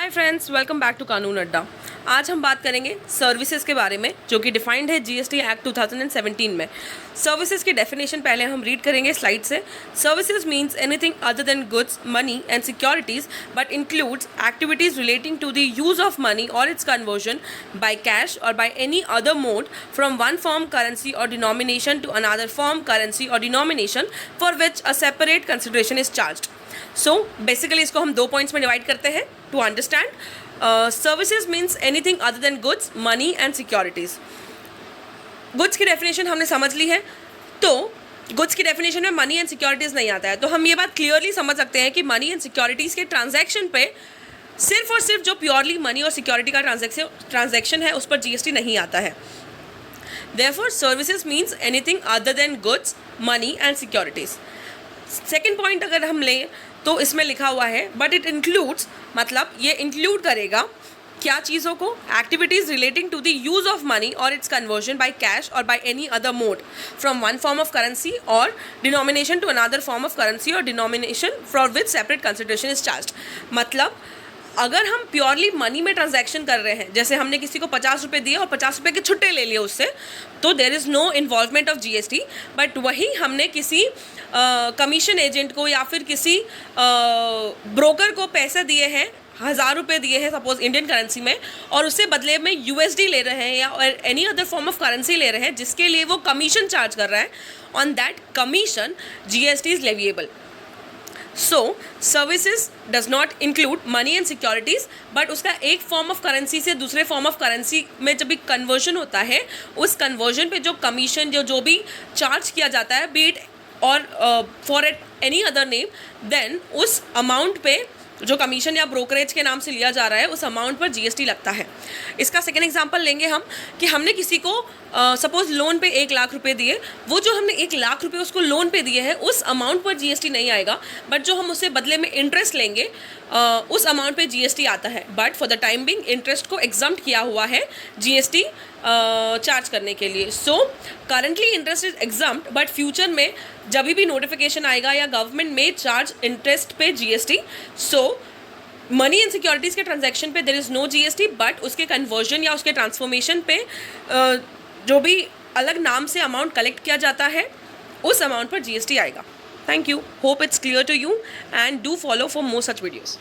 Hi friends, welcome back to Kanoon Adda. आज हम बात करेंगे सर्विसेज के बारे में, जो कि डिफाइंड है जीएसटी एक्ट 2017 में। सर्विसेज की डेफिनेशन पहले हम रीड करेंगे स्लाइड से। Services means anything other than goods, money and securities, but includes activities relating to the use of money or its conversion by cash or by any other mode from one form currency or denomination to another form currency or denomination for which a separate consideration is charged. So basically इसको हम दो points में divide करते हैं to understand. Services means anything other than goods, money and securities. Goods की definition हमने समझ ली है, तो गुड्स की डेफिनेशन में मनी एंड सिक्योरिटीज नहीं आता है, तो हम ये बात क्लियरली समझ सकते हैं कि मनी एंड सिक्योरिटीज के ट्रांजैक्शन पे सिर्फ और सिर्फ जो प्योरली मनी और सिक्योरिटी का ट्रांजैक्शन है उस पर जीएसटी नहीं आता है। Therefore, services means anything other than goods, money and securities. Second point अगर हम लें तो इसमें लिखा हुआ है बट इट इंक्लूड्स, मतलब ये इंक्लूड करेगा क्या चीज़ों को? Activities relating to the use of money or its conversion by cash or by any other mode from one form of currency or denomination to another form of currency or denomination for which separate consideration is charged. मतलब अगर हम purely money में transaction कर रहे हैं, जैसे हमने किसी को 50 रुपये दिए और 50 रुपये के छुट्टे ले लिए उससे, तो there is no involvement of GST. But वही हमने किसी कमीशन एजेंट को या फिर किसी ब्रोकर को पैसे दिए हैं, 1000 रुपये दिए हैं सपोज इंडियन करेंसी में, और उससे बदले में यूएसडी ले रहे हैं या any other form of currency ले रहे हैं जिसके लिए वो कमीशन चार्ज कर रहा है, on that commission GST is leviable. So services does not include money and securities, but उसका एक फॉर्म ऑफ करेंसी से दूसरे फॉर्म ऑफ करेंसी में जब भी कन्वर्जन होता है, उस कन्वर्जन पे जो कमीशन जो भी चार्ज किया जाता है, बी इट और for any other name, then उस अमाउंट पे जो कमीशन या ब्रोकरेज के नाम से लिया जा रहा है उस अमाउंट पर जीएसटी लगता है। इसका सेकेंड एग्जांपल लेंगे हम कि हमने किसी को सपोज लोन पे 1 लाख रुपए दिए, वो जो हमने 1 लाख रुपए उसको लोन पे दिए हैं उस अमाउंट पर जीएसटी नहीं आएगा, बट जो हम उससे बदले में इंटरेस्ट लेंगे उस अमाउंट पे जीएसटी आता है। But for the time being interest को एग्जम्प्ट किया हुआ है जीएसटी चार्ज करने के लिए। So currently interest is exempt, but future में जब भी नोटिफिकेशन आएगा या गवर्नमेंट में चार्ज इंटरेस्ट पे GST, so money and securities के ट्रांजैक्शन पे there is no GST, but उसके कन्वर्जन या उसके ट्रांसफॉर्मेशन पे जो भी अलग नाम से अमाउंट कलेक्ट किया जाता है उस अमाउंट पर जीएसटी आएगा। Thank you, hope it's clear to you and do follow for more such videos.